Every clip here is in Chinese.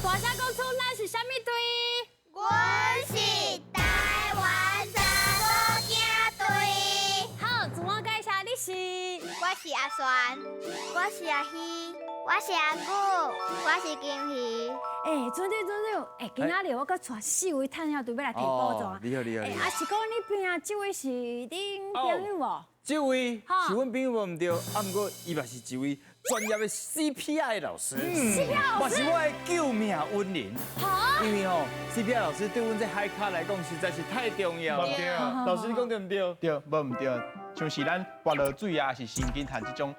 大声讲出咱是啥物队？阮是台湾查某囝队。好，自我介绍，你是？我是阿璇，我是阿希，我是阿古，我是金鱼。准队，今仔日我搁带4位探险队要来提宝藏。你好。啊，是讲你边啊，这位是恁朋友无？这位是阮朋友无毋对，啊，毋过伊嘛是一位专业的 CPR 老师。CPR 老师，嘛是我的救命恩人。好。因为CPR 老师对阮这海卡来讲实在是太重要了。对啊，老师你讲对毋对？对，无唔对，像是咱跋落水啊，是心惊叹这种，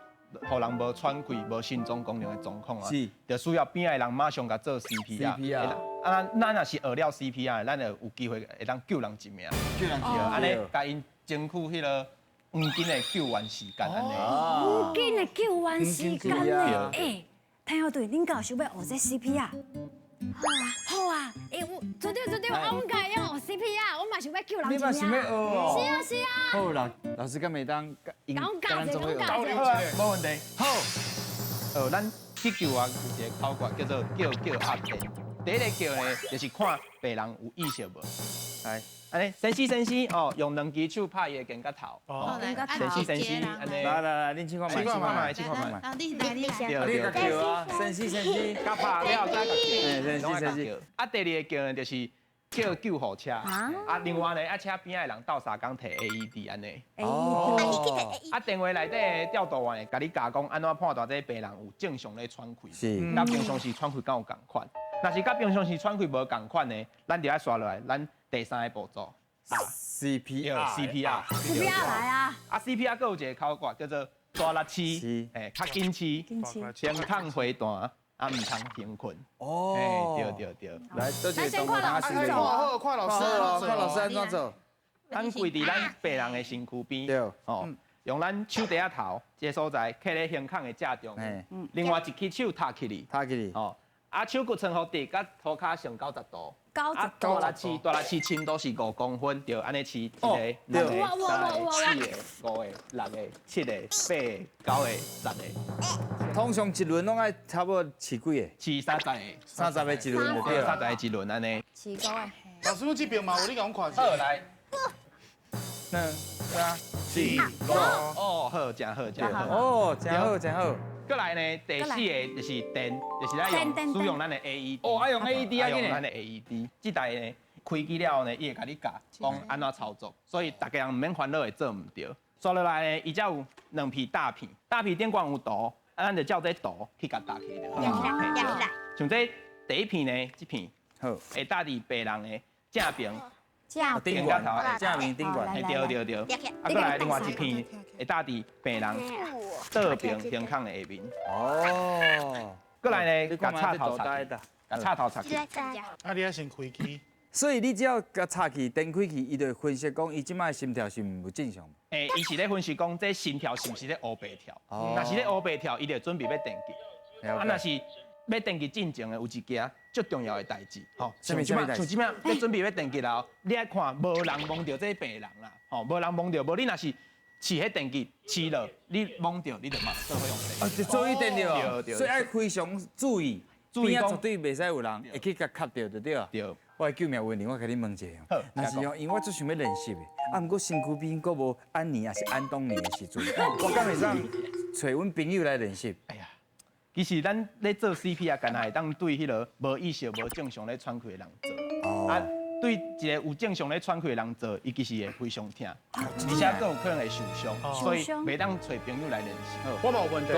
互人无喘气、无心脏功能的状况啊，是，就需要边的人马上甲做 CPR。啊，咱若是学了 CPR，咱就有机会会当救人一命。救人对，安尼甲因争取迄个黄金的救援时间安尼。黄金的救援时间呢？探险队，恁敢有想要学这 CPR？好啊，准对，我们家要学 CPR，我嘛想要救人一命。你嘛想要学哦？是啊。好啦，老师敢会当讲教者，好啊，无问题。好，咱去救援有一个考卷叫做叫阿电。第一个叫呢，就是看病人有意识无。来，安尼深吸哦，用2支手拍伊的肩胛头。深吸，安尼。来，恁请看卖。对，你甲叫啊，深吸。甲拍了再甲叫。深吸。啊，第二个叫呢，就是叫救护车。啊，另外呢，啊车边的人斗相共摕 AED 安尼。啊，电话内底的调度员会甲你教讲安怎判断这病人有正常咧喘气，是，甲平常时喘气敢有共款。若是甲平常时喘气无共款呢，咱就要刷落来，咱第3个步骤。CPR 来啊！啊 CPR 佫有一个考卷叫做抓力气，较紧气，先抗回弹，啊，唔通停困。对。来，都是先看老师看老师安怎做？咱跪伫咱病人的身躯边，对，用咱手底下头这所在刻咧胸腔的正中，另外一只手踏起哩，啊手骨撑好直，甲涂骹上90度。大力气深度是5公分，就安尼饲一个、2个、3个、4个、5个、6个、7个、8个、9个、10个。通常一轮拢爱差不多饲几个？饲30个一轮就对了。 30个一轮安尼。饲5个。老师，我这边嘛有你甲我看一下。好来。2、3、4、5。好，真好。真好。过来呢，第4个就是电，就是咱使用咱的 AED。爱用 AED 啊，用咱的 AED。这台呢，开机了呢，伊会甲你教讲安怎操作，所以大家人唔免烦恼会做唔对。刷落来呢，伊才有2片大片，大片顶管有图，咱就照这图去甲搭起来。像这第1片呢，这片好，会搭伫病人的正边。顶管正面顶管，对。啊，过来另外一片会搭伫病人倒边胸腔的下面。过来呢，甲插头插起。啊，你要先开机。所以你只要甲插起、电开起，伊就会分析讲伊即摆心跳是毋正常。伊是咧分析讲这心跳是毋是咧乌白跳？若是咧乌白跳，伊就准备要电击。啊，若是要电击进前的有一件最重要的代志，像即摆要准备要电击了，你爱看无人摸到这病人啦，无人摸到，无你若是饲迄电击饲了，你摸到你就嘛做用电。就做一电对，所以爱非常注意，边啊绝对袂使有人会去甲卡掉，对对。对。我的救命恩人，我甲你问一下，若是因为我最想要练习的，啊，毋过身躯边佫无安妮也是安东尼的时阵，我敢会使找阮朋友来练习。哎呀。其实咱咧做 CPR，干那会当对迄个无意识、无正常咧喘气的人做。啊，对一个有正常咧喘气的人做，伊其实会非常疼，而且更有可能会受伤，所以袂当找朋友来练习。我冇问题。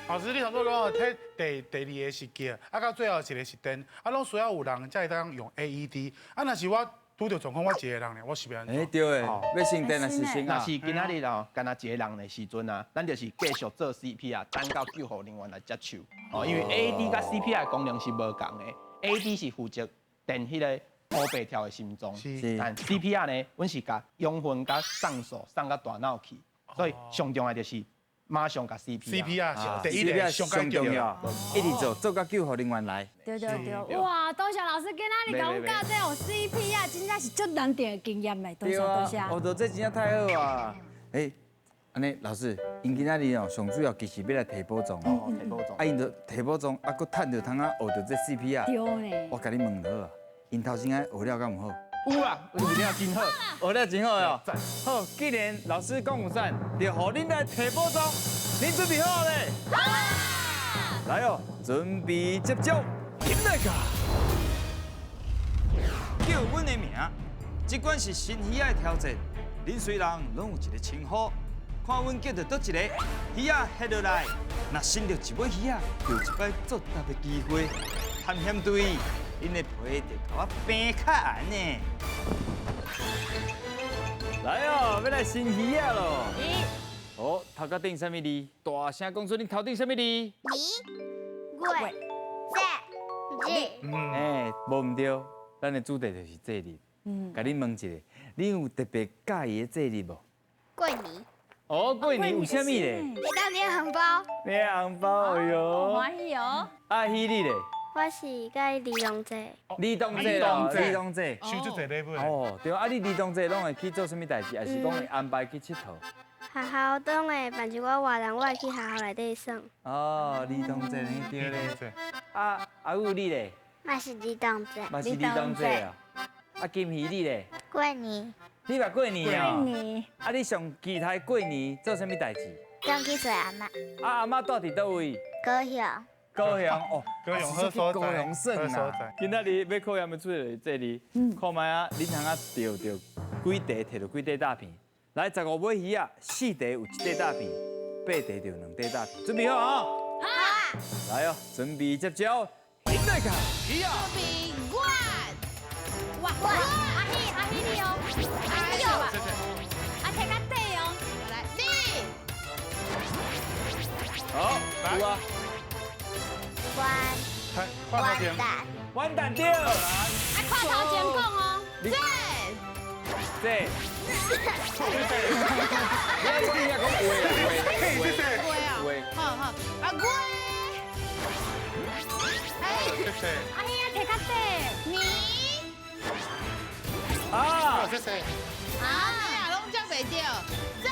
老师，你头先讲第2个是叫，啊，到最后一个是电，啊，拢需要有人才会当用 AED。啊，若是我拄到状况，我一个人咧，我是要安怎？对诶，要升电还是升若是今仔日干那一个人的时阵啊，咱就是继续做 CPR， 等到救护人员来接手。因为 AED 甲 CPR 的功能是无共的 ，AED 是负责电迄个乌白跳的心脏，但 CPR 呢，阮是甲氧分甲送素送到大脑去，所以上重要就是马上甲 CPR。第一个上重要，一直做到救护人员来。对。哇，多谢老师今仔日甲我教这有 CPR，真正是足难得的经验嘞，多谢。学到这真正太好啊！安尼老师，因今仔日哦，上主要其实要来提保障哦。提保障啊，因着提保障，啊，佮趁着通啊学着这 CPR。对呢。我甲你问好啊，因头先爱学了敢有好？有啦，有了真好。学了真好哦。好，既然老师讲有赞，就互恁来提保障。恁准备好咧？来哦，准备接招，进来ka！叫阮的名，即款是新鱼仔的挑战。恁虽然拢有一个称呼，看阮叫着倒一个鱼仔下落来，若伸着一尾鱼仔，就有一摆作答的机会。探险队，恁的皮就甲我平较红呢。来哦，要来新鱼仔咯！哦，头壳顶什么字？大声讲出恁头顶什么字？你月这日哎，无唔对，咱的主题就是节日。甲恁问一下，恁有特别介意的节日无？过年，哦，过年有啥物咧？你当年红包，领红包哎哟！欢喜哦。啊，喜你咧？我是介儿童节，儿童节咯，儿童节。收这个礼物。哦，对啊，你儿童节拢会去做啥物代志？还是讲会安排去佚佗？学校中的办一个活动，我会去学校内底耍。哦，儿童节你对咧。啊，有你咧？嘛是儿童节，嘛是儿童节啊。啊，金鱼你咧？过年，你嘛过年啊？你啊，你上期待过年做啥物代志？中去找阿妈，啊，阿妈住伫倒位？高雄，高雄哦，高雄好所在高雄省好所啊在。今仔日要考验要出来这里，看卖啊，恁通啊钓几题，摕到几块大片。来，15尾鱼啊，4题有1块大片，8题就2块大片。准备好啊？好啊，来哦，准备接招，进来看鱼啊！哇，阿希你哦，哎呦，啊，睇个底哦，来你，好，有啊，关看头前。蛋，完蛋掉了，啊，看头前讲哦，你这，你要讲讲话啦，话，好好，阿龟，谢谢。阿希啊，睇个底，你啊，谢谢。啊，拢叫袂着，赞，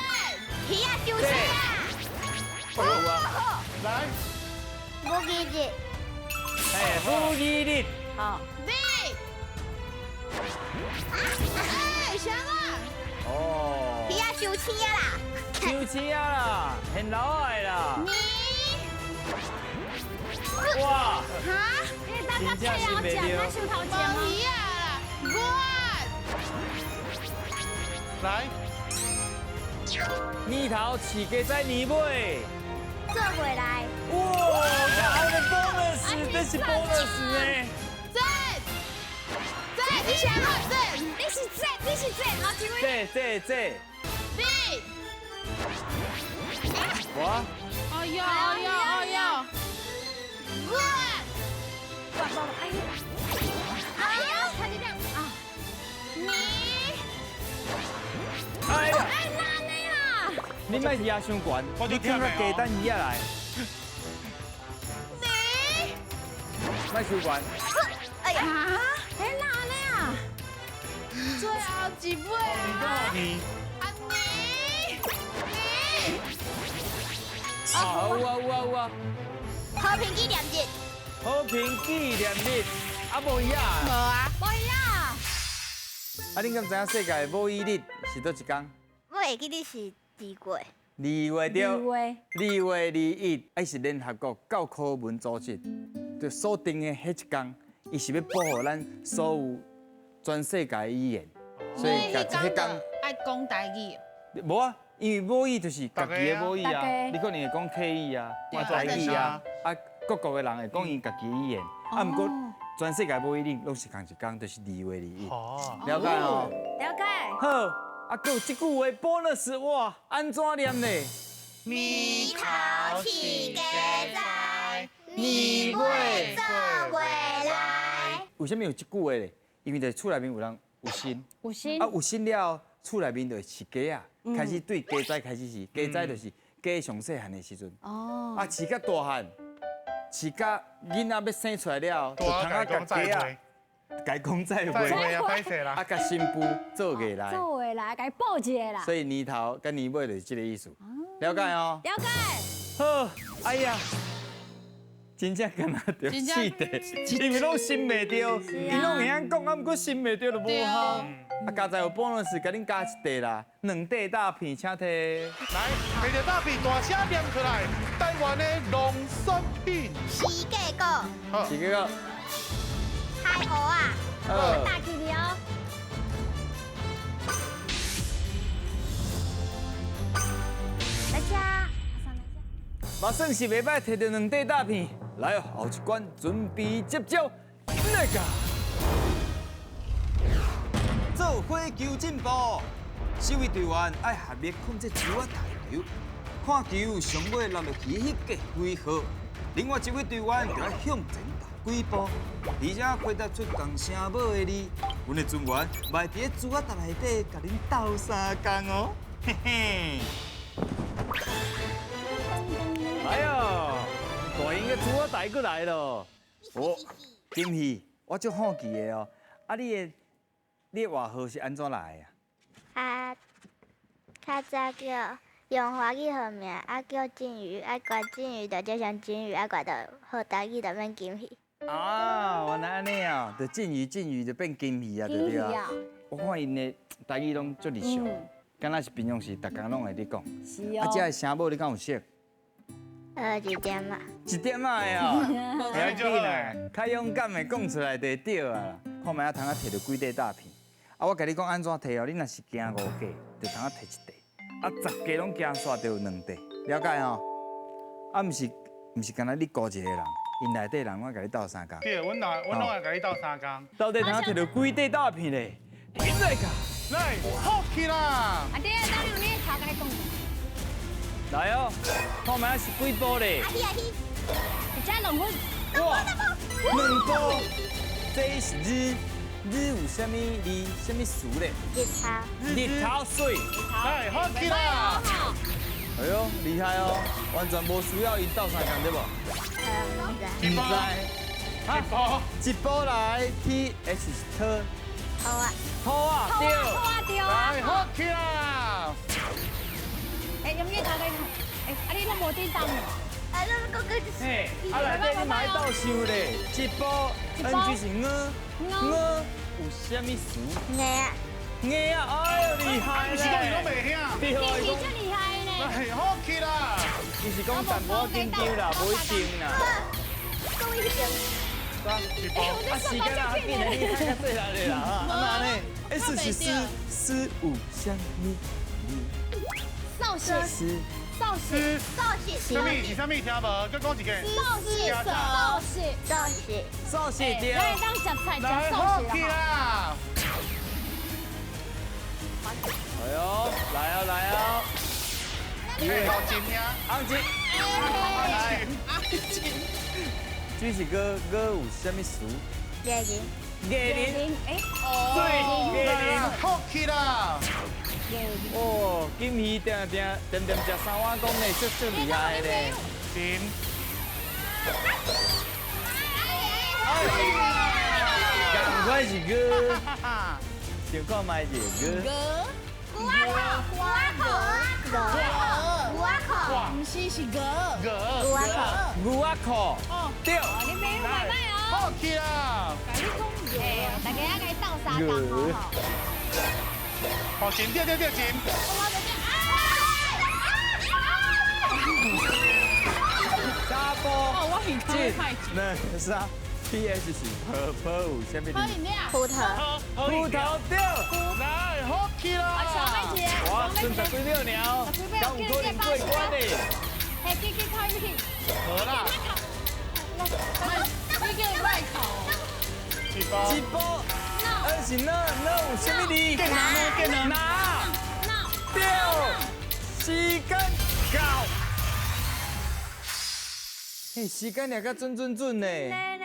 鱼啊，就是啊，有啊，来，母鸡日，哎，母鸡日，好，你，哎，啥啊？哦鱼，啊，收青啊啦，收钱啊啦，很老爱啦，你，哇！哈，你大家睇后讲，咱收头前无哦，鱼啊啦，来，年头饲鸡仔年尾，做回来，哇！还有 bonus，这是 bonus 呢。赞，赞，你想好赞，你是这，好几位，这，你，我哎呦哎呦哎呦，我，哇，阿希，哎呦，快点啊，你，哎呀，哎，哪里啦？你莫压伤悬，你听个鸡蛋鱼来，你，莫伤悬。哎呀，啊，哎，哪里啊？最后一尾啊，你啊你，啊，有啊，和平纪念日，和平纪念日，啊无鱼无啊。啊，不一样，啊，恁敢知影世界的母语日是倒一天？我会记得是2月， 2月以着。为2月21，伊是联合国教科文组织就锁定的迄一天，伊是要保护咱所有全世界的语言，所以甲迄天爱讲台语，无啊，因为母语就是家己的母语啊大家，你可能会讲客语啊、对台语啊，啊各国的人会讲因家己的语言，啊，毋过全世界母语日拢是同一天，就是2月21，哦，了解哦？了解。好，啊，还有即句话 bonus 哇，安怎念呢？年头饲鸡仔，年尾做回来，为什么有即句话咧？因为在厝内面有人有心，有心啊有心了，厝内面就饲鸡啊，开始对鸡仔开始饲，鸡仔就是鸡上细汉的时阵，哦，啊饲甲大汉，饲甲囡仔要生出来了，就通啊甲鸡啊，甲讲再再会，会啊，歹势啦啊。甲新妇做下来，做回啦，该报一个啦。所以年头跟年尾就是这个意思，了解哦。了解。好，哎呀，真正干那着气的，因为拢心袂着，伊拢会晓讲，啊，毋过心袂着就无效。啊，加在有bonus，甲恁加一袋啦，2袋大片，请摕。来，摕着大片大声念出来，台湾的农产品。西芥果，好，是个海蚵啊，大气的哦。来吃。嘛算是袂歹，摕到2袋大片。来哦，后一关准备接招，那个。做火球进步，守卫队员爱合力控制球啊大球，看球上尾落落去迄个几号，另外一位队员就要向前踏几步，而且回答出共声母的字。阮的船员卖伫球啊大内底，甲恁斗相共哦，嘿嘿。哎呀，大英的主我带过来咯！哦，恭喜！我足好奇的哦。啊，你的外号是安怎来的？较早叫用华语号名，叫金鱼，管金鱼就叫上金鱼，管就好台语就变金鱼。啊，原来安尼啊，就进鱼就变金鱼啊，对不对啊？我看因的台语拢足日常，敢若是平常时逐工拢会咧讲。是啊，哦。这个声母你敢有识？一点嘛。一点仔的哦，了解啦，较勇敢的讲出来就对啊。看卖啊，通啊摕到几袋大片。啊，我甲你讲安怎摕哦，你若是惊5架，就通啊摕1袋；啊，10架拢惊煞就有2袋，了解吼？啊，毋是干那你孤一个人，因内底人我甲你斗3工。对，阮拢会甲你斗3工。到底通啊摕到几袋大片咧？停在卡，来，好去啦！啊，对啊，当然你头该讲。来哦，看卖啊是几步咧？阿希，你家龙魂。哇，2步，这是日有啥物字、啥物词咧？日头水。来，好去啦！哎呦，厉害哦，完全无需要因斗3工对无？唔知。一步来 ，T H 特。好啊。好啊，对。来，好去啦！哎，用你头该讲。哎，啊你拢无叮当哦。嘿，啊内底你买斗想咧，一步 NG 是有啥物词？啊，哎呦厉害是讲伊拢咧！袂晓。对哦，伊你真厉害呢。来，好去啦！伊是讲淡薄紧张啦，无一定啦。一步。啊，时间啊，紧嘞，你看较细来咧啦，哈，安尼 S 是思有啥物？寿喜。寿喜。什么是啥物？听无？再讲一个。寿喜对。可以当食菜来，食寿喜好去啦。啦！哎呦，来哦！哎，好真呀！红金，来，这是个有啥物词？月经。月龄，哎，对，月龄。好去啦！哦，金鱼定食三碗公嘞，足厉害咧。真。赶快是个，想看卖一个。古阿口，不是是鹅。牛仔裤，对。你没有买卖哦。好去啦！哎，大家要该斗3工哦。好真，对，真。沙波，哦，我很太紧。那啥 ，P H 是泡有啥物字？喝饮料。葡萄。葡萄对。来，好去啦！哇，剩10几秒了，敢有可能过关嘞？哎，去开去。好啦，你叫外口。一步，是那有啥物字？电脑拿，对，时间到。嘿，时间也较准呢，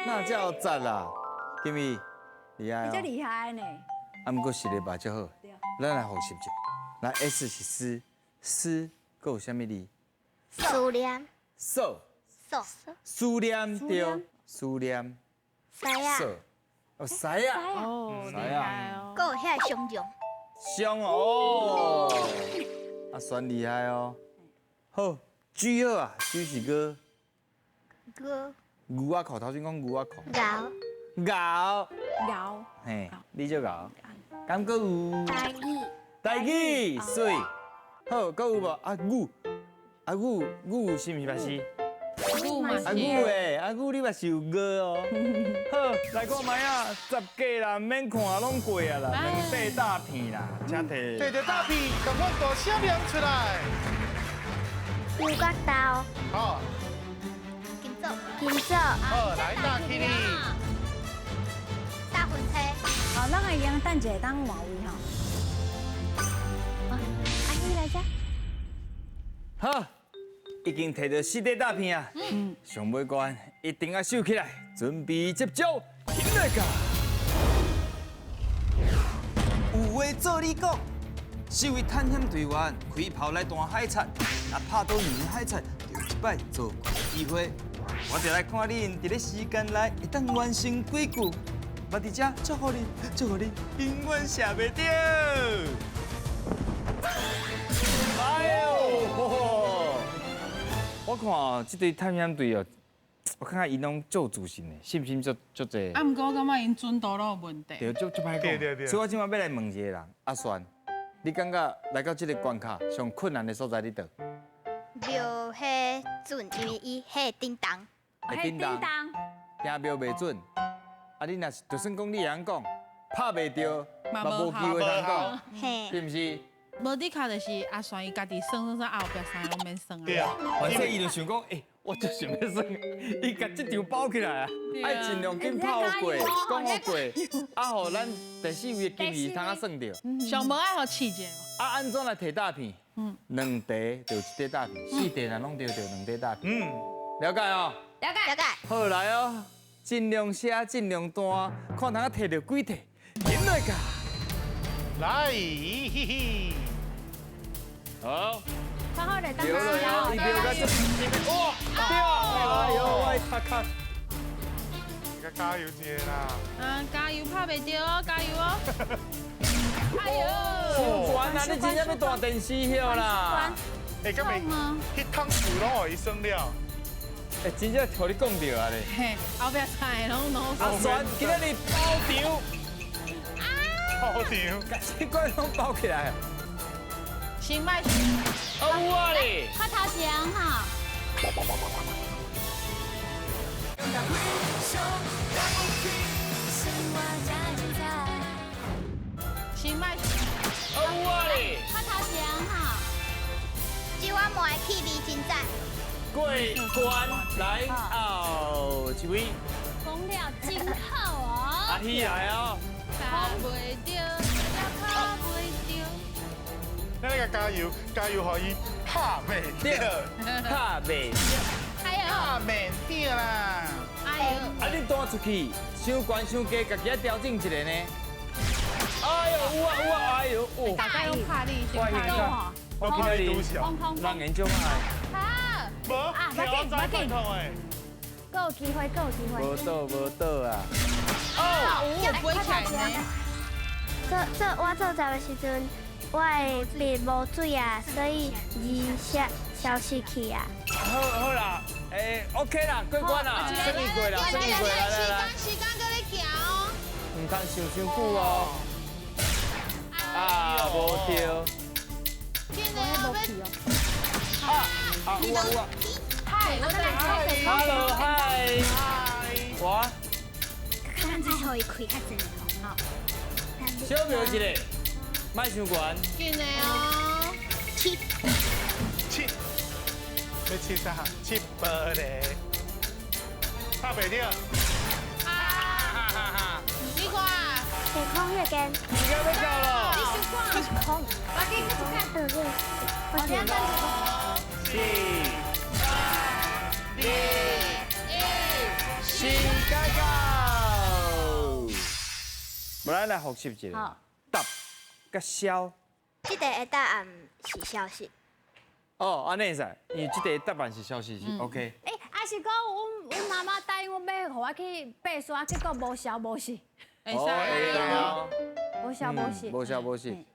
那才有赞啦，金咪厉害比较哦。厉害呢。啊，毋过实力吧就好，咱来复习者。来 S 是思，佮有啥物字？思念。思念对，思念。谁啊？哦，谁啊？哦，厉谁啊害哦。还有遐熊熊。上哦，啊算厉害哦。好，猪好啊，猪是个哥牛仔裤，头先讲牛仔裤。搞牛，咬嘿，你就牛。敢搁有大义台语水，好，搁有无？啊牛，啊牛是毋是嘛是？牛嘛啊牛诶，啊牛你嘛是有个哦。好，来看卖啊，10家啦，免看拢过啊啦，两块大片啦，请摕。对着大屁，赶快大声亮出来。牛角刀好，金色好，来大 K 哩。大混车好，咱个已经等一下当换位吼。阿姨来遮。好，已经摕到4块大片啊。上尾关一定要收起来，准备接招，听来个。有话做你讲，身为探险队员，开炮来弹海贼，若拍到硬海贼，就有一摆做过机会。我就来看恁伫咧时间内会当完成几句。我伫遮祝福你，祝福你永远射袂着。哎呦！我看这队探险队哦，我看看因拢做自信的，信心足济。啊，毋过我感觉因准度都有问题。对，足歹对对对讲。所以我今晚要来问一个人，阿璇，你感觉来到这个关卡上困难的所在伫倒？庙迄准，因为伊迄叮当，会叮当，听庙袂准。啊，你若是就算讲你会晓讲，拍袂着，嘛无机会通讲，嘿，是毋是？无伫卡就是阿璇伊家己算，后壁啥拢免算对啊。啊，反正伊就想讲，我就想要算，伊甲这场包起来啊，爱尽量紧跑过，讲好过，啊，互咱第4位的金鱼通啊算着。上无爱互试者。啊，安怎来摕大片？2题就1块大片，4题若拢对着2块大片。了解哦。了解，好来哦，尽量写，尽量弹，看通啊摕到几题，赢来个。来，嘿嘿。好，看好来当对了，你别个这哇，对啊，哎呦，我卡卡，大家加油一下啦！啊，加油拍袂着哦，加油哦！哎呦，手悬啊，你真正要大电视晓啦？哎，咁咪迄汤水拢互伊算了。哎，真正互你讲着啊咧。嘿，后壁菜拢阿璇，今仔日包场，好屌！把这块拢包起来。先卖。有啊咧。看头前哈。先卖。有啊咧。看头前哈。即我莫会气味真赞，过关来后一位，风料真好哦。阿希来哦。拍袂着，也拍袂着。咱个加油，加油，互伊拍袂对着，，拍袂。哎呦，拍袂着啦！哎呦，啊，你弹出去，伤悬伤低，家己要调整一下呢。哎呦，有啊有啊，哎呦，哦，大家用拍力，先我拍力。赢啊！我今仔日人研究爱，啊，无，跳再快痛诶！够有机会，够有机会。无倒啊！哦，我飞起来呢。我做十的时阵，我的面无水啊，所以伊消失去啊。好啦，OK 啦，过关啦，胜利过啦，胜利过来，时间搁咧行哦。唔通想伤久哦。啊，无对。今日要有啊。嗨，我来。 Hello，嗨。我看最后一开较真好。小苗一个，卖伤悬。紧的哦。七，要七啥？7玻璃，拍袂着。你看，天空月间，时间要到了。天空，我给你看的我先等4、3、2、1，时间到。我咱来复习一下。好。答甲消。这个会答案是消息。哦，安尼噻，因为这个答案是消息是 OK。哎，还是讲阮妈妈答应我要互我去爬山，结果无消无息，会哦，会使。啊。无消无息。无消无息。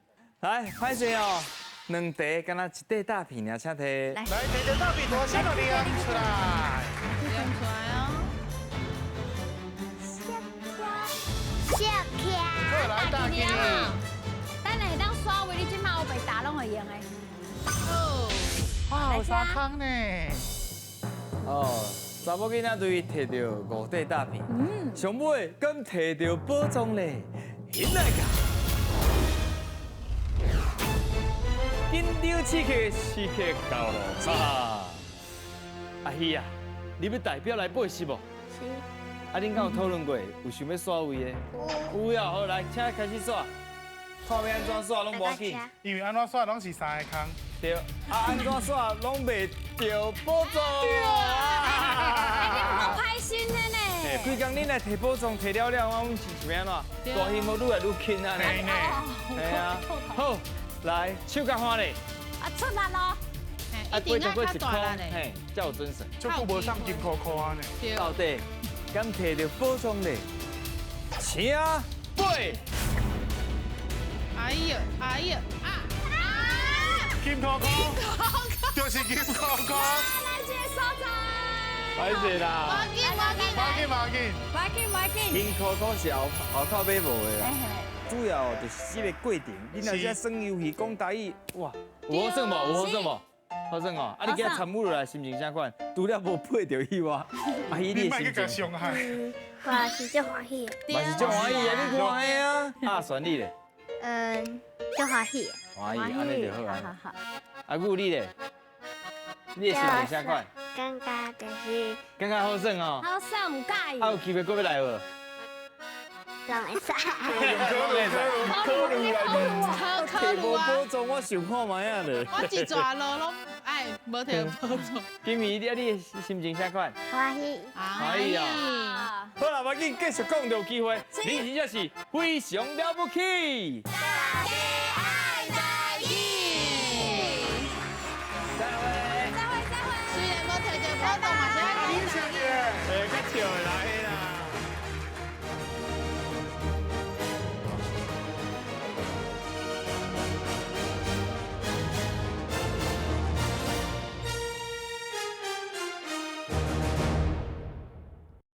来，拍摄哦，两题，敢若一块大片尔，请摕。来，摕着大笔大写的念出来。念出来哦。小片。好，来大吉。等下当刷位，你即马有被打拢会用的。哦，哇，有三康呢。哦，查某囡仔对摕到5块大片，上尾敢摕到宝藏咧，现来个。紧张刺激时刻到咯！啊，阿希啊，你要代表来背是无？是。啊，恁敢有讨论过有想要刷位的？有呀，好来，请开始刷。看要安怎刷拢无要紧。因为安怎刷拢是3个空。对，啊安怎刷拢袂着宝藏。好开心的呢。规工恁来摕宝藏摕了了，我们是安怎？大幸福愈来愈轻啊！嘿呢。系啊，好，来手甲欢咧。啊，出来咯！一定要较大力的。嘿，才有准神。就顾无上金箍箍啊呢。到底敢摕到宝藏咧？请背。哎呦，哎呦，啊！金箍箍，就是金箍箍。来一个所在。歹势啦，马紧。金箍箍是后口买无的啦。主要就是这个过程，你若只耍游戏讲台语，哇，有好耍无？有好耍无？好耍哦！啊，你今日参与落来心情啥款？除了无配到以外，阿姨你的心情？伤害。我是足欢喜。嘛是足欢喜的，你看的啊！啊，选你咧？足欢喜。欢喜，安尼就好啊。好。阿姑你咧？你的心情啥款？感觉就是感觉好耍哦。好耍唔介意。啊，有机会过要来无？拢会使。科鲁啊！宝藏我想看卖啊咧。我一抓路拢哎，无摕到宝藏。金鱼，你的心情啥款？欢喜。哎呀，好啦，我紧继续讲，有机会，你真正是非常了不起。